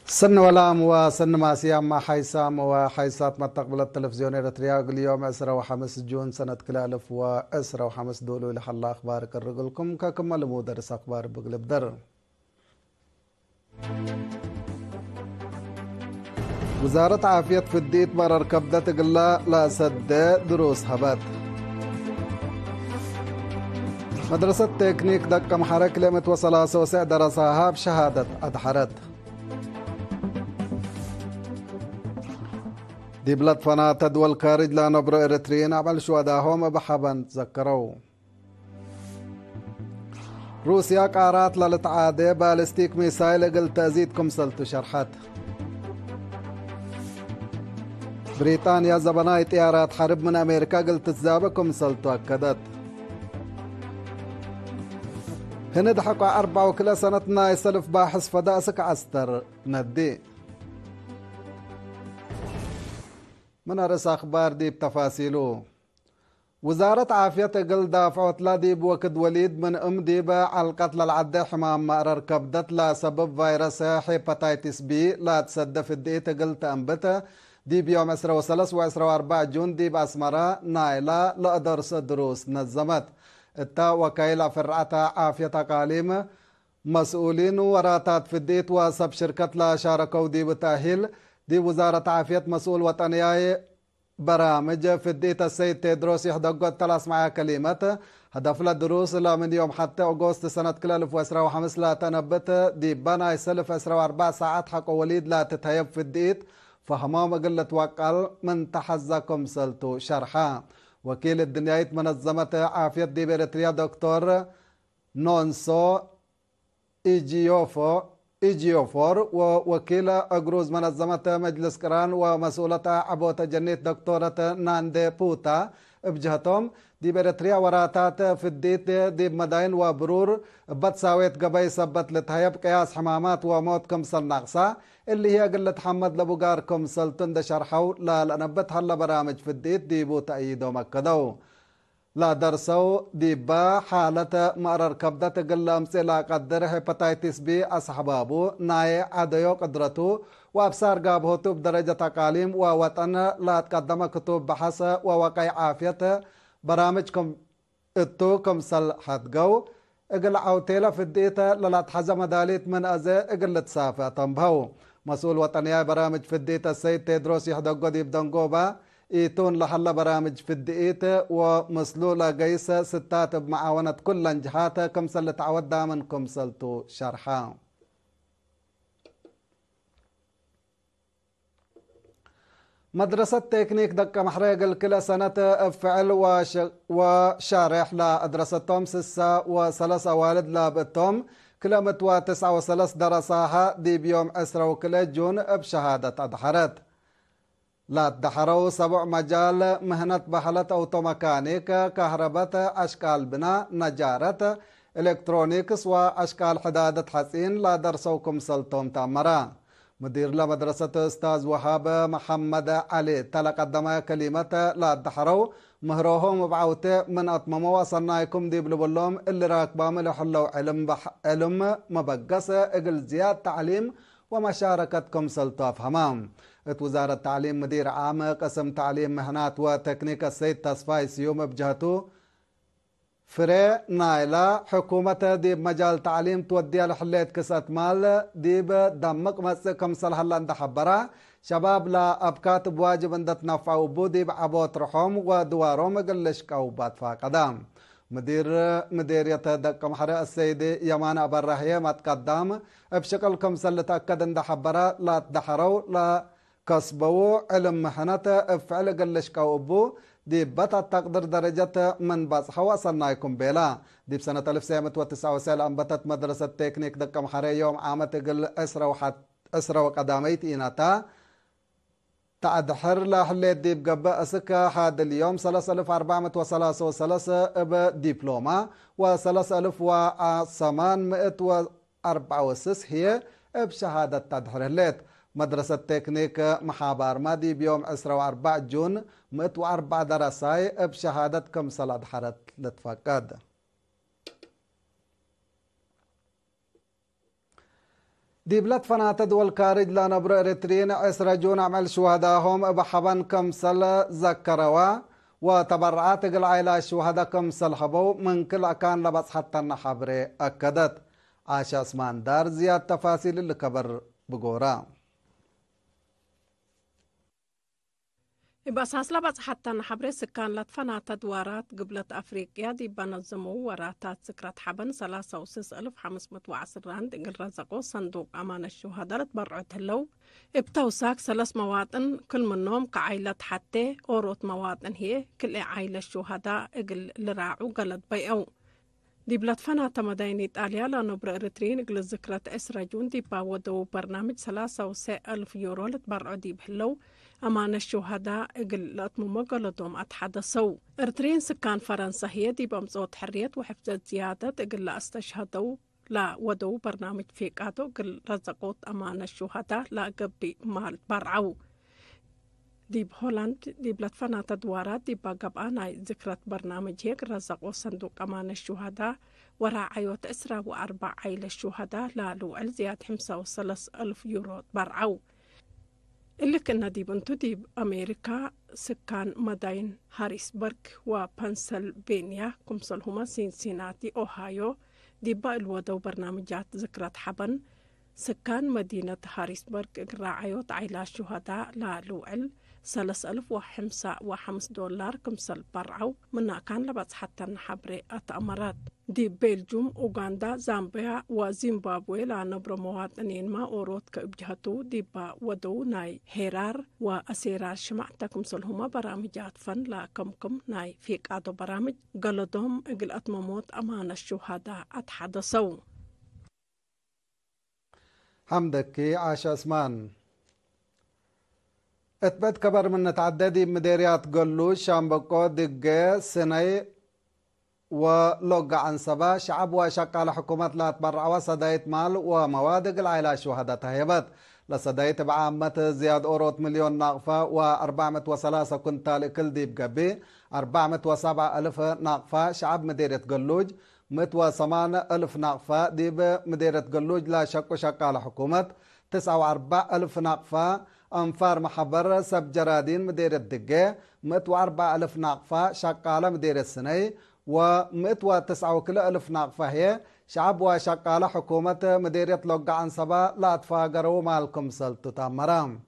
سن ولام وسن ماسيام ما حيسام وحيسات مستقبل التلفزيون الرياض اليوم 15 جون سنة كلا ألف وأسرة وخمس دولو لحلا أخبار كرقلكم ككمل مدرس أخبار بقلب در. وزارة عافية في الديت مرر كبدة قلا لا سد دروس هبات. مدرسة تكنيك دقة محرك لمت وصلاة وسع درسها بشهادة أدحرت. دي بلاد فنات دول كارج لا نبرو إرتريين عمل شهداهم بحبا تذكروا. روسيا قارات للتعادة بالستيك ميسايل قلت أزيدكم سلت شرحت. بريطانيا زبناي طيارات حرب من أمريكا قلت تزابكم سلت أكدت. هند حقا 4 وكلا سنتنا يسلف باحث فداسك عستر ندي. من أرس أخبار دي بتفاصيله. وزارة عافية قل دافعت لا ديب وكد وليد من ديبا على القتل العدى حمام مقرر كبدت لا سبب فيروس هيباتيتس بي لا تصدى في الدقيقة قلت أنبتا ديب يوم 13 و جون ديب أسمرا نايلا لأدرس دروس نظمت التا وكيلة فرعة عافية قاليم مسؤولين وراتات في الديت وسب شركة لا شاركوا ديب تأهيل دي وزارة عافية مسؤول وطنياي برامج في الديت السيد تيدروس يحدقوا 3 كلمات هدف الدروس لا من يوم حتى أغسطس سنة كلا 2015 لا تنبت دي بنا يسلف 4 ساعات حق وليد لا تتهيب في الديت فهمام قلة وقال من تحزكم سلتو شرحا وكيل الدنيا منظمة عافية دي بريتريا دكتور نونسو إيجيوفور ووكيل أجروز منظمة مجلس كران ومسؤولة عبوة جنيت دكتورة ناندي بوتا بجهتهم دي بريتريا وراتات في الديت دي مداين وبرور بتساويت قبي سبت لتهيب قياس حمامات وموت كمسل ناقصة اللي هي قلت حمد لبقار كمسل تند شرحو لا لنبت هلا برامج في الديت دي بو تأييدو مكدو لا درسو ديبا حالة مقرر كبدة قل أمسي لا قدر هيباتيتس بي أصحبابو ناي عديو قدرتو وابصار قابهوتو بدرجة تقاليم ووطن لا تقدم كتب بحث ووقع عافية برامجكم اتوكم سل حدقو اقل عوتيلا في الديتا للا تحزم داليت من أزي اقل تسافة تنبهو مسؤول وطنيا برامج في الديتا السيد تيدروس يحدقو ديب دنقوبا إيتون لحلا برامج في الدقيت ومسلولة قيسة ستات بمعاونة كل انجحاتها كمسل تعود دامن كمسلتو شرحا. مدرسة تكنيك دكة محرق الكلا سنة فعل وشارح لا أدرستهم 6 و3 والد لابتهم كلمة و9 و3 درساها دي بيوم 10 وكلا جون بشهادة أدحرت. لا تدحروا 7 مجال مهنة بحلة أوتوميكانيك كهرباء أشكال بناء نجارة إلكترونيكس وأشكال حدادة حسين لا درسوكم سلطوم تامرا. مدير لمدرسة أستاذ وهاب محمد علي تلقدم كلمة لا تدحروا مهروهم بعوته من أطمموا وصنايكم دي بلبلوم اللي راكبام لحلو علم مبقس إقل زياد تعليم ومشاركتكم سلطاف همام. وزارة التعليم مدير عام قسم تعليم مهنات وتكنيك السيد تصفاي سيوم بجهته فري نايلا حكومة دي بمجال تعليم تودي لحليت كسات مال دي بدمق مسكم صلح الله عند حبرا شباب لا أبكات بواجب عند تنفعوا بودي بعبوت رحوم ودوارهم قلش كوبات فاقدام. مديرية دقة محرق السيد يمان أبرهية ما تقدم بشكل كمسل تأكد عند حبرا لا تدحروا لا كسبوا علم محنة فعل قلش كوبو دي بتا تقدر درجة من بصحة وصلناكم بلا دي بسنة 1999 أنبتت مدرسة تكنيك دقة محرق يوم عامة قل أسرة وقداميت إناتا تعدحر لحليت دي بقبا أسكا حاد اليوم 3433 بدبلومة و3864 هي بشهادة تدحر الليت. مدرسة تكنيك محابار مادي بيوم 4 جون 104 درساي بشهادة كمسل أدحرت لتفقد. دي بلاد فنات دول كارج لنبر إريترين عسر جون عمل شهداهم بحبن كمسل ذكروا وتبرعات العائلة شهدا كمسل حبو من كل أكان لبس حتى النحبر أكدت عاشا اسمان دار زياد تفاصيل الكبر بقورا بأساس لبس حتى نحبر سكان لطفنا تدوارات قبلة أفريقيا دي بنظموا وراتات سكرة حبن 63,510 راند إنجل رزقوا صندوق أمان الشهداء تبرعت هلو ابتوساك 3 مواطن كل منهم كعائلة حتى أوروت مواطن هي كل عائلة الشهداء إقل لراعو قلت بيئو دي بلاد فنا تمدين إيطاليا لنبر إريترين إقل ذكرة إسرا جون دي باودو برنامج 3,000 يورو لتبرعوا دي بهلو أمان الشهداء إقل لأتمو مقالدهم أتحدثوا إرترين سكان فرنسا هي دي بمزود حرية وحفظة زيادة إقل لأستشهدوا لا ودو برنامج فيقاتو إقل رزقوت أمان الشهداء لا قبي مال برعو دي بهولند دي بلاتفانا تدوارات دي باقبانا ذكرة برنامج هيك رزقوا صندوق أمان الشهداء وراعيوة إسرا وأربع عيلة الشهداء لا لوعل زياد 35,000 يورو برعو اللي كنا دي بنتو دي أمريكا سكان مدين هاريسبرغ وبنسلفانيا كمسلهما سينسيناتي أوهايو دي الودو برنامجات ذكرة حبن سكان مدينة هاريسبرغ راعيوت عيلة الشهداء لا لوعل 3,505 دولار كمسل برعو منا كان لبس حتى نحبري أتأمرات دي بيلجوم أوغندا زامبيا وزيمبابوي لنبر مواطنين ما أوروت كإبجهتو دي با ودو ناي هيرار وأسيرار شمعتا كمسلهما برامجات فن لا كمكم ناي فيك آدو برامج قلدهم إقل أتمموت أمان الشهداء أتحدثوا حمدك عاشا اسمان اتبت كبر من تعددي مديريات قلوش شامبكو دقة سنة ولوقع عن سبا شعب وشقال حكومات لا تبرع وصدايت مال ومواد العائلة شهداء تهيبت لصدايت بعامة زياد أوروت مليون ناقفة و403 كنتال كل ديب قبي 407,000 ناقفة شعب مديرية قلوج 108,000 ناقفة ديب مديرية قلوج لا شك وشقال حكومات 49,000 ناقفة أنفار محبر سب جرادين مديرية دقة 104,000 ناقفة شقالة مديرية السنة و109,000 ناقفة هي شعب وشقالة حكومة مديرية لوقع عن سبا لا تفاقروا مالكم سلطة تامرام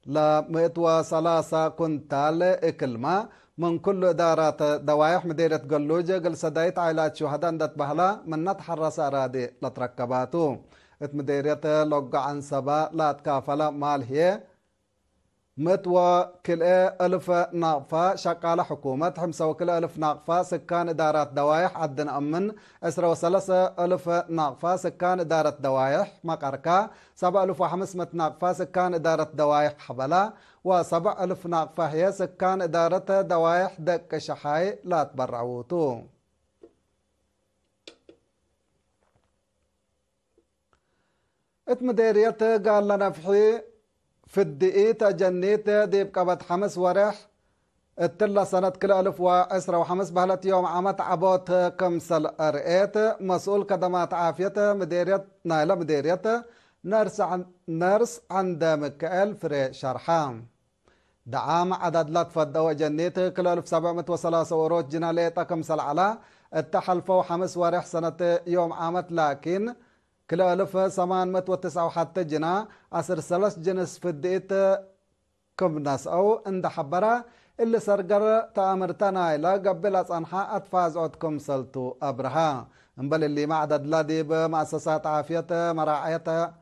لا 103 كنتال إكلمة من كل إدارات دوايح مديرية قلوجة قل سدايت عائلات شهداء دت بهلا من نتحرس أرادي لتركباتو مديرية لوقع عن سبا لا تكافل مال هي 100,000 ناقفة شقالة حكومة 5,000 ناقفة سكان إدارات دوايح عدن أمن 3,000 ناقفة سكان إدارة دوايح مقركة 7,500 ناقفة سكان إدارة دوايح حبلة و7,000 ناقفة هي سكان إدارة دوايح دك شحاي لا تبرعوتو اتمديرية قال لنا فحي في الدقيت جنيت ديب قبت 5 ورح التلا سنة كل 1015 بهلت يوم عمت عبوت كمسل أرئيت مسؤول خدمات عافية مديرية نايلة مديرية نرس عند مكائل فري شرحام دعام عدد لا تفضوا جنيت كل 1703 وروت جناليتا كمسل على التحلفوا 5 ورح سنة يوم عمت لكن كل 1809 حتى جنا 10 جنس في الدقيت كم ناس أو عند حبرة اللي سرقر تأمرتنا إلى قبل أصنحاء أتفازعتكم سلطو أبرها انبل اللي ما عدد لدي بمؤسسات عافية مراعية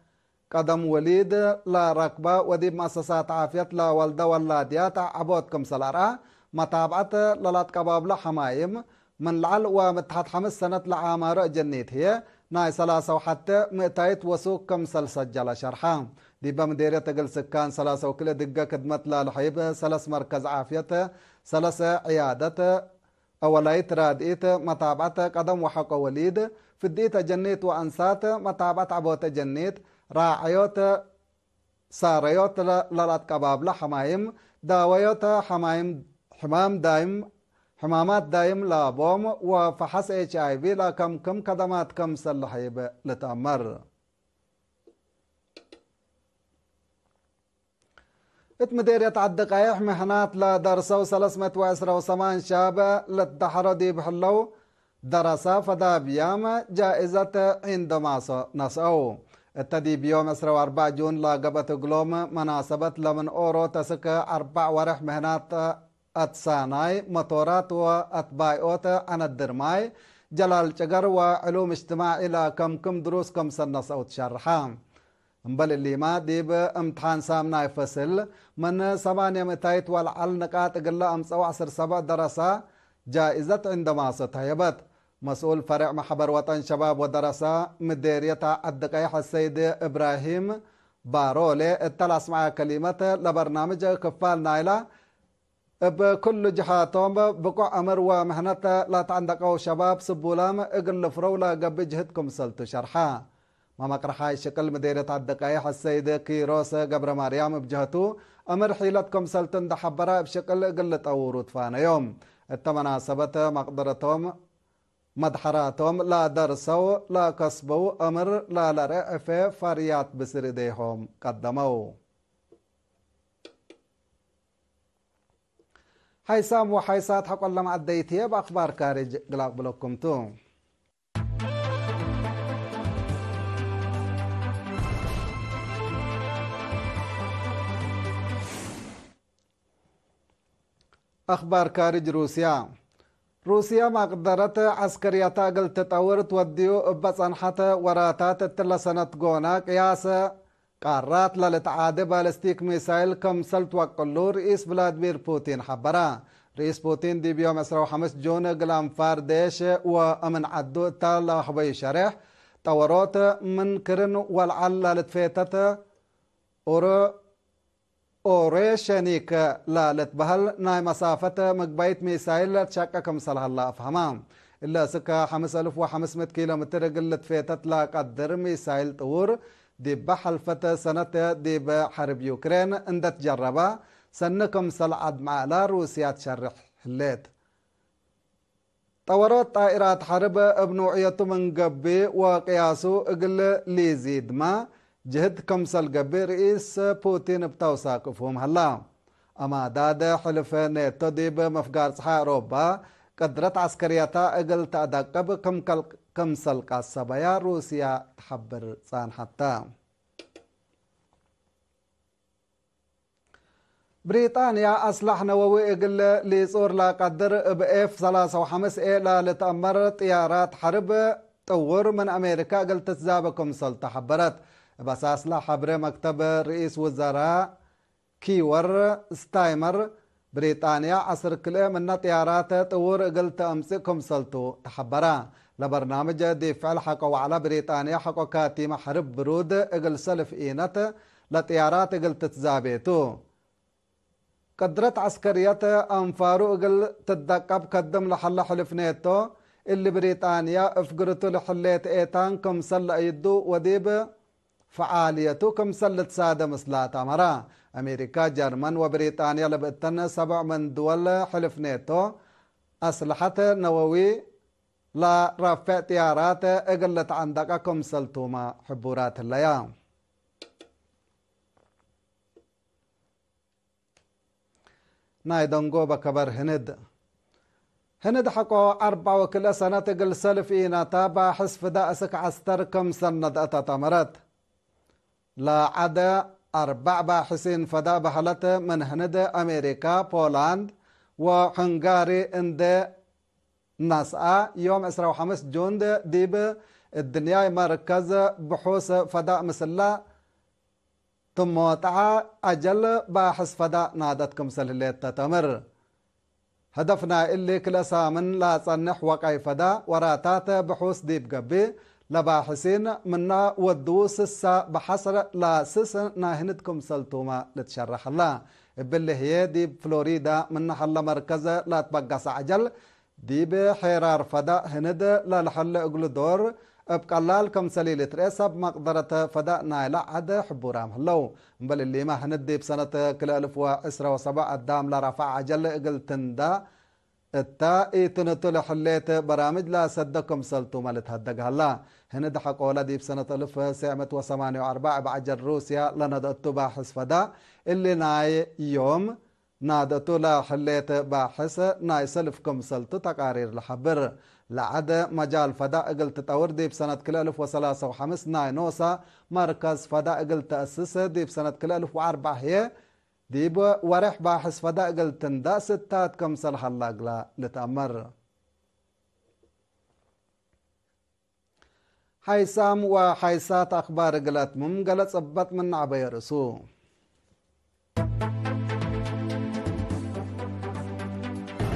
قدم وليد لا ركبة ودي مؤسسات عافية لا والدة واللاديات عبوتكم سلارة متابعة للات كباب لحمايم من العل ومتحد 5 سنة لعامار جنيت هي ناي 3 وحتى 200 وسوق كم سجل شرحان دي بمديرية تقل سكان 3 وكل دقة خدمت للحيب 3 مركز عافية 3 عيادة أولايت رادئت متابعة قدم وحق وليد في الديت جنيت وأنسات متابعة عبوت جنيت راعيوت ساريوت للات كباب لحمايم داويوت حمام دايم حمامات دايم لابوم وفحص HIV. لا كم خدمات كم سلحيب لتأمر اتمديرية عالدقايح مهنات لدرسوا 328 شاب للدحرة دي بحلو درسا فدا بيام جائزة عندما نسأو التدي بيوم 4 جون لاقبت قلوم مناسبة لمن أورو تسك 4 ورح مهنات أتساناي مطورات وأتبايوت عن الدرماي جلال شجر وعلوم اجتماع إلى كم دروس كم سنة صوت شرحام بل اللي ما ديب امتحان سامنا يفصل من 800 والعل نقاط قلة أمس أو 10 درسة جائزة عندما ستهيبت مسؤول فرع محبر وطن شباب ودرسة مديرية الدقيح السيد إبراهيم بارولي التلاس مع كلمة لبرنامج كفال نايلة بكل جهاتهم بقع أمر ومهنة لا تعندقوا شباب سبولام اقل فرولا قبل جهدكم سلتو شرحا ما مقرحاي شكل مديرية الدقايح السيد كيروس قبر مريم بجهتو أمر حيلتكم سلتن دحبرا بشكل قلة أورود فانا يوم التمناسبة مقدرتهم مدحراتهم لا درسوا لا كسبوا أمر لا لرعف فريات بسرديهم قدموا حيسام وحيسات حق الله مع الديتية بأخبار كارج قلاق بلوكم تو أخبار كارج روسيا مقدرة عسكرية قل تطور توديو بصنحة وراتات التلسنة قونا قياس قارات للتعادي بالستيك ميسايل كم سلت وقلو رئيس فلاديمير بوتين حبرا رئيس بوتين دي بيوم 5 جون قلام فارديش وأمن عدو تالا حبي شرح طوروت من كرن والعل لتفيتت أوريشانيك لا لتبهل ناي مسافة مقبايت ميسايل تشاكا كمسالها الله أفهمام إلا سكا 5500 كيلومتر قلت فيتت لا قدر ميسايل طور دي بحلفة سنة دي بحرب يوكرين اندت جربا سنكم سلعد معلا روسيا تشرح الليت طورات طائرات حرب ابنوعية من قبي وقياسو اقل ليزيد ما جهد كمسل قبي رئيس بوتين بتوساق فهم هلا أما داد حلف نيتو دي بمفقار صحاء أوروبا قدرت عسكريتا اقل تأدقب كمسل قاسبايا روسيا تحبر صان حتى بريطانيا أصلح نووي اقل ليصور لا قدر بإف 35 إلى لتأمر طيارات حرب طور من أمريكا قل تتزابكم سل تحبرت بس أصلح حبر مكتب رئيس وزراء كيور ستايمر بريطانيا عصر كله من طيارات طور قل تأمسكم سلتو تحبرا لبرنامج دفاع حقوا على بريطانيا حقوا كاتيم حرب برود اقل سلف إينت لطيارات اقل تتزابيتو قدرت عسكرية أنفارو اقل تدقب قدم لحل حلف نيتو اللي بريطانيا افقرتو لحليت ايتان كم سل ايدو وديب فعاليتو كم سلت سادة مسلاتا مرا أمريكا جرمن وبريطانيا لبقتن 7 من دول حلف نيتو أسلحة نووي لا رافع طيارات اقلت عندك كم سلتوما حبورات الليام نايدنغو بكبر هند حقو 4 وكل سنة تقل سلفينا تابع حسف دأسك عستر كم سنة أتتمرت لا عدا 4 باحثين فدا بحلت من هند أمريكا بولاند وهنغاري اند ناسا يوم 15 جون ديب الدنيا مركز بحوث فدا مسلا ثم وطع أجل باحث فدا نادتكم سلليت تتمر هدفنا اللي كلا سامن لا تصنح وقعي فدا وراتات بحوث ديب قبي لباحثين منا ودوس السا بحصر لا سس ناهندكم سلتوما لتشرح الله باللي هي دي فلوريدا من حل مركز لا تبقى عجل دي بحرار فدا هند لا لحل اقل دور بقلال كم سليلة رئيسة بمقدرة فدا نايلة عدا حبورام هلو بل اللي ما هند دي بسنة كل 1017 الدام لرفع عجل اقل تندا التا تنتل حليت برامج لا صدقكم سلطو مالت هدق هلا هنا دحق ولدي بسنة 1948 بعجل روسيا لندأتو باحث فدا اللي ناي يوم نادتو لا حليت باحث ناي سلفكم سلطو تقارير لحبر لعد مجال فدا قلت تطور دي بسنة كل 1003 ناي نوسا مركز فدا قلت تأسس دي بسنة كل 1004 هي ديب ورح باحث فدا قلت دا ستات كم صلح الله لتأمر حيسام وحيسات أخبار قلت قلت صبت من عبي رسو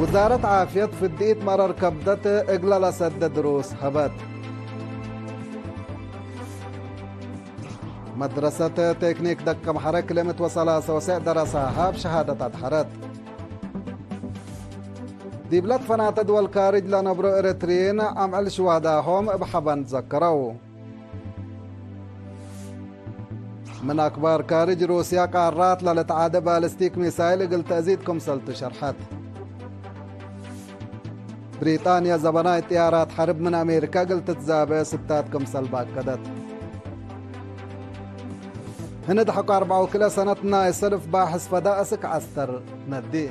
وزارة عافية في الدقيت مرر كبدت اقلال سد دروس هبت مدرسة تكنيك دكة محرك كلمة وصلاة وسع درسها بشهادة أدحرت دي بلاد فنات دول كارج لنبرو إريتريين عمل شواداهم بحبان تذكروا من أكبر كارج روسيا قارات للتعادة بالستيك ميسايل قلت أزيدكم سلت شرحت بريطانيا زبناء طيارات حرب من أمريكا قلت تزابي ستاتكم سلباك كدت هنا دحقوا 4 كلا سنتنا يسلف باحث فدا أسك عستر ندي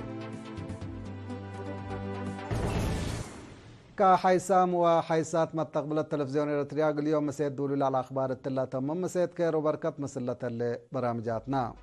كحيسام وحيسات ما تقبل التلفزيون الرياضي اليوم مسيد دولي على أخبار التلا تمام مسيد كير وبركات مسلة اللي برامجاتنا